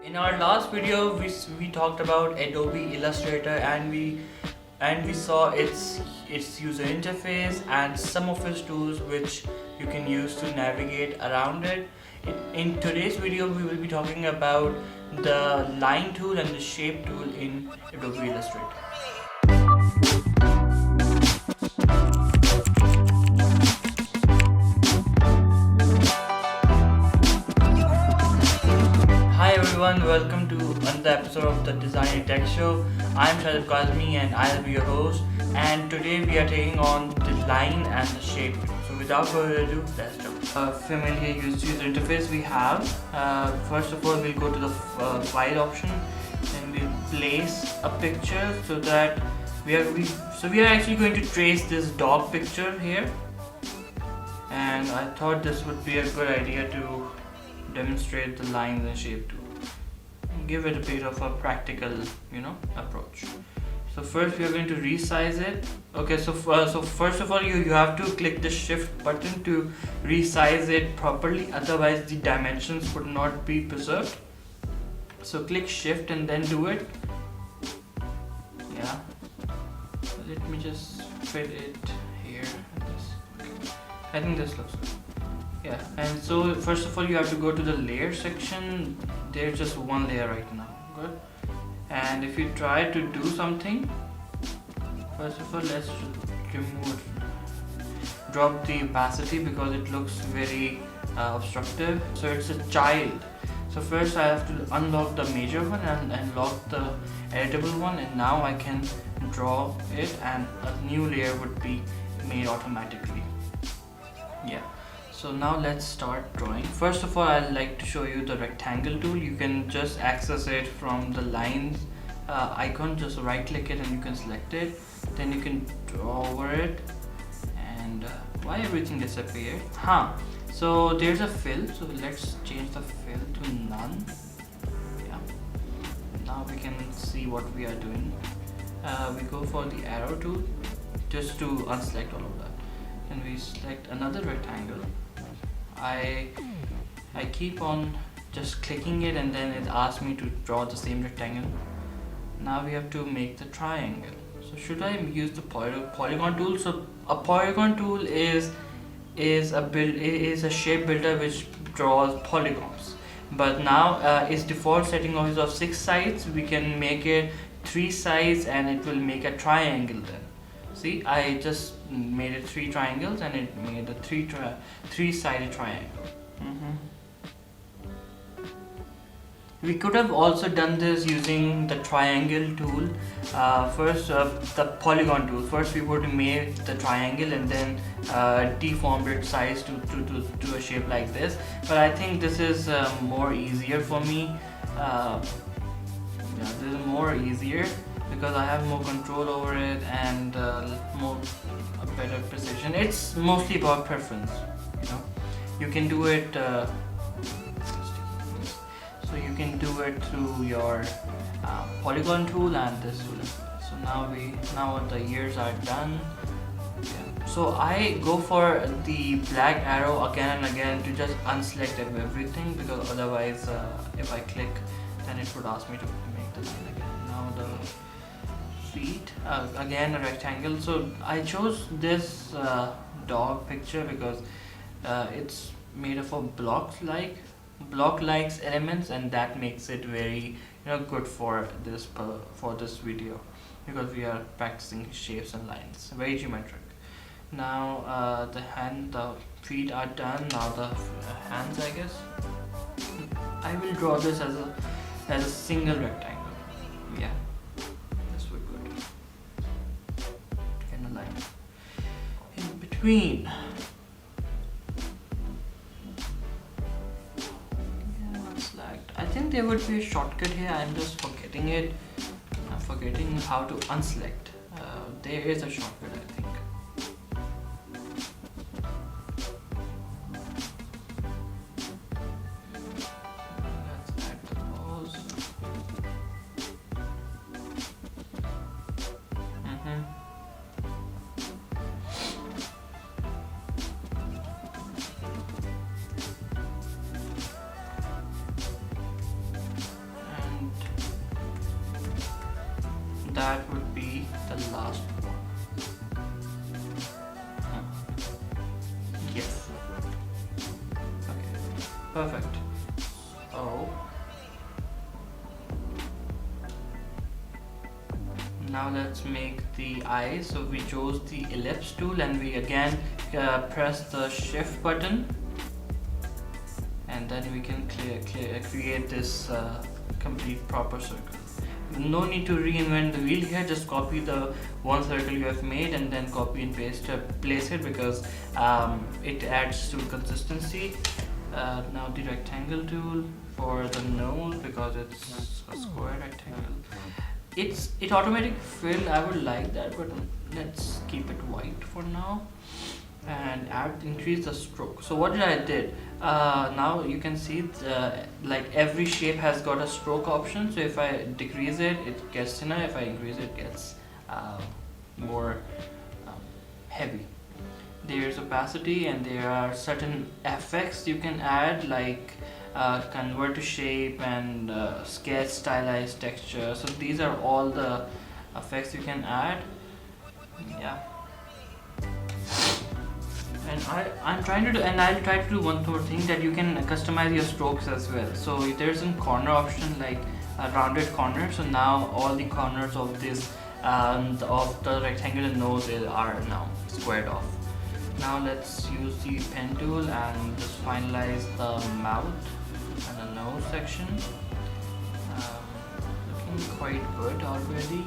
In our last video, we talked about Adobe Illustrator and we saw its user interface and some of its tools which you can use to navigate around it. In today's video, we will be talking about the line tool and the shape tool in Adobe Illustrator. Hi everyone, welcome to another episode of the Design and Tech Show. I'm Shadab Kazmi and I'll be your host, and today we are taking on the line and the shape. So without further ado, let's jump. Familiar user interface we have. First of all, we'll go to the file option and we'll place a picture so that we are actually going to trace this dog picture here, and I thought this would be a good idea to demonstrate the lines and shape tool. Give it a bit of a practical, approach. So first we are going to resize it. Okay, so first of all you have to click the shift button to resize it properly, otherwise the dimensions would not be preserved. So click shift and then do it. Yeah. Let me just fit it here. I think this looks good. Yeah, and so first of all you have to go to the layer section. There's just one layer right now. Good. And if you try to do something, first of all let's remove, drop the opacity because it looks very obstructive. So it's a child. So first I have to unlock the major one and unlock the editable one, and now I can draw it and a new layer would be made automatically. Yeah. So now let's start drawing. First of all, I'd like to show you the rectangle tool. You can just access it from the lines icon. Just right click it and you can select it. Then you can draw over it. And why everything disappeared? So there's a fill. So let's change the fill to none. Yeah. Now we can see what we are doing. We go for the arrow tool just to unselect all of that. And we select another rectangle. I keep on just clicking it and then it asks me to draw the same rectangle. Now we have to make the triangle. So should I use the polygon tool? So a polygon tool is a shape builder which draws polygons. But now its default setting is of 6 sides. We can make it 3 sides and it will make a triangle then. See, I just made it 3 triangles and it made a 3-sided triangle. We could have also done this using the triangle tool. First, the polygon tool. First, we would make the triangle and then deform its size to a shape like this. But I think this is more easier for me. This is more easier because I have more control over it and a better precision. It's mostly about preference. You can do it. So you can do it through your polygon tool and this tool as well. So now the ears are done. Yeah. So I go for the black arrow again and again to just unselect everything, because otherwise if I click then it would ask me to make the line again. Now the feet, again a rectangle. So I chose this dog picture because it's made up of block-like elements, and that makes it very good for this video, because we are practicing shapes and lines, very geometric. Now the feet are done. Now the hands, I guess I will draw this as a single rectangle. Yeah, this would good. And a line in between. I think there would be a shortcut here. I'm just forgetting it. I'm forgetting how to unselect. There is a shortcut, I think. Let's add the pause. that would be the last one. Yes. Okay. Perfect. So now let's make the eye. So we chose the ellipse tool and we again press the shift button, and then we can create this complete proper circle. No need to reinvent the wheel here, just copy the one circle you have made and then copy and paste it, place it, because it adds to consistency. Now the rectangle tool for the nose, because it's a square rectangle. It automatic fill, I would like that, but let's keep it white for now. And increase the stroke. So what I did, now you can see like every shape has got a stroke option. So if I decrease it, it gets thinner. If I increase it, it gets more heavy. There's opacity, and there are certain effects you can add, like convert to shape and sketch, stylized texture. So these are all the effects you can add. Yeah. And I'm trying to do, and I'll try to do one more thing, that you can customize your strokes as well. So there's a corner option, like a rounded corner. So now all the corners of this of the rectangular nose are now squared off. Now let's use the pen tool and just finalize the mouth and the nose section. Looking quite good already.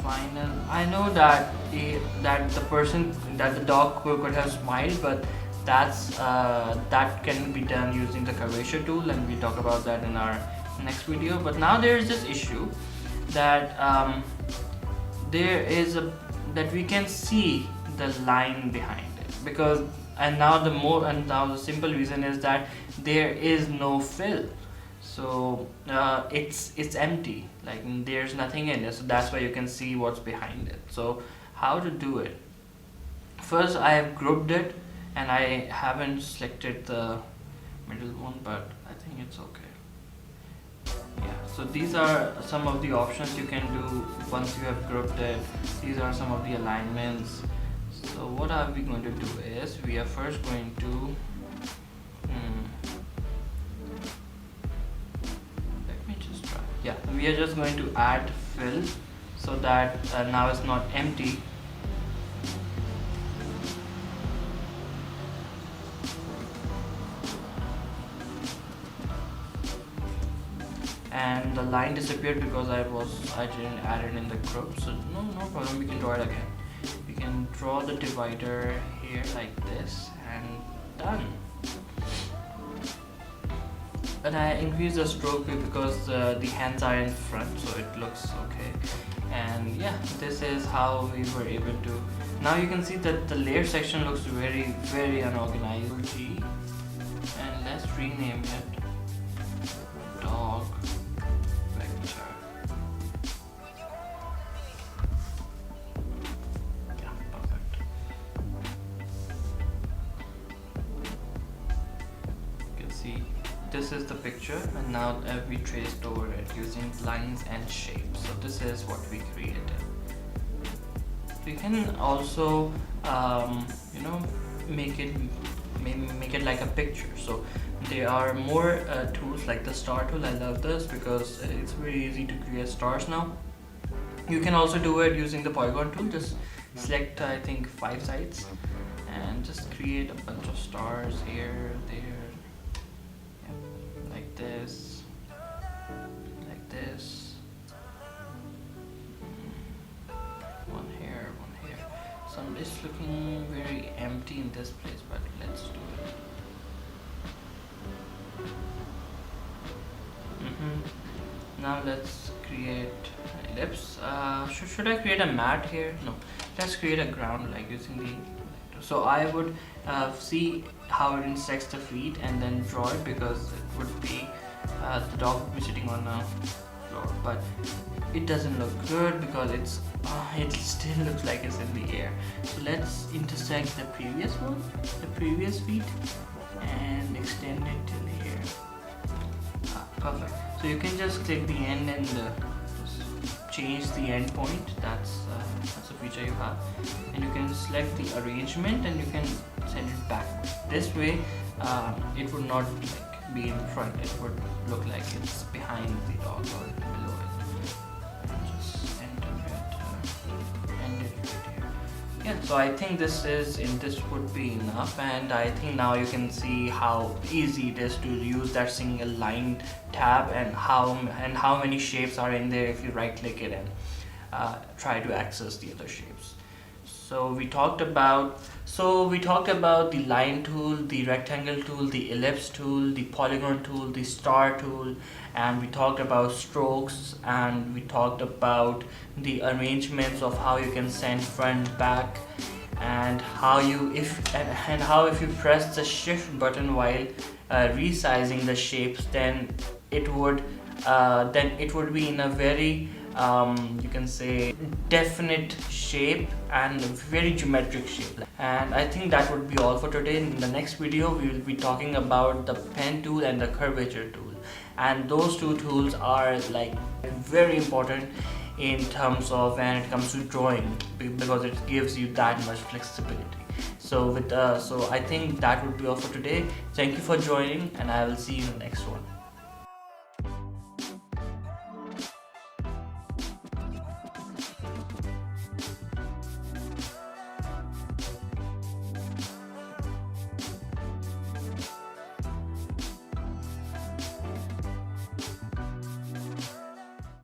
Final. I know that the dog could have smiled, but that can be done using the curvature tool, and we talk about that in our next video. But now there is this issue that that we can see the line behind it, because now the simple reason is that there is no fill. So it's empty, like there's nothing in it, so that's why you can see what's behind it. So how to do it? First, I have grouped it, and I haven't selected the middle one, but I think it's okay. Yeah, so these are some of the options you can do once you have grouped it. These are some of the alignments. So what are we going to do is, we are first going to yeah, we are just going to add fill, so that now it's not empty. And the line disappeared because I didn't add it in the group. So no problem, we can draw it again. We can draw the divider here like this, and done. And I increase the stroke because the hands are in front, so it looks okay. And yeah, this is how we were able to. Now you can see that the layer section looks very, very unorganized. G, and let's rename it dog vector. Yeah, perfect. You can see this is the picture, and now we traced over it using lines and shapes. So this is what we created. We can also make it like a picture. So there are more tools like the star tool. I love this because it's very easy to create stars now. You can also do it using the Polygon tool. Just select I think 5 sides and just create a bunch of stars here, there, like this, like this, one here, so it's looking very empty in this place, but let's do it. Now let's create an ellipse. Should I create a mat here? No, let's create a ground, like using the. So I would see how it intersects the feet and then draw it, because it would be the dog would be sitting on the floor, but it doesn't look good because it still looks like it's in the air. So let's intersect the previous one, the previous feet, and extend it till here. Perfect. So you can just click the end and just change the endpoint. That's a feature you have, and you can select the arrangement and you can send it back. This way it would not like be in front, it would look like it's behind the dog or below it. Just enter it, end it right here. Yeah, so I think this would be enough, and I think now you can see how easy it is to use that single line tab, and how many shapes are in there if you right click it and try to access the other shapes. So we talked about the line tool, the rectangle tool, the ellipse tool, the polygon tool, the star tool, and we talked about strokes, and we talked about the arrangements of how you can send front, back, and how if you press the shift button while resizing the shapes, then it would be in a very you can say definite shape and very geometric shape. And I think that would be all for today. In the next video we will be talking about the pen tool and the curvature tool, and those two tools are like very important in terms of when it comes to drawing, because it gives you that much flexibility. So I think that would be all for today. Thank you for joining, and I will see you in the next one.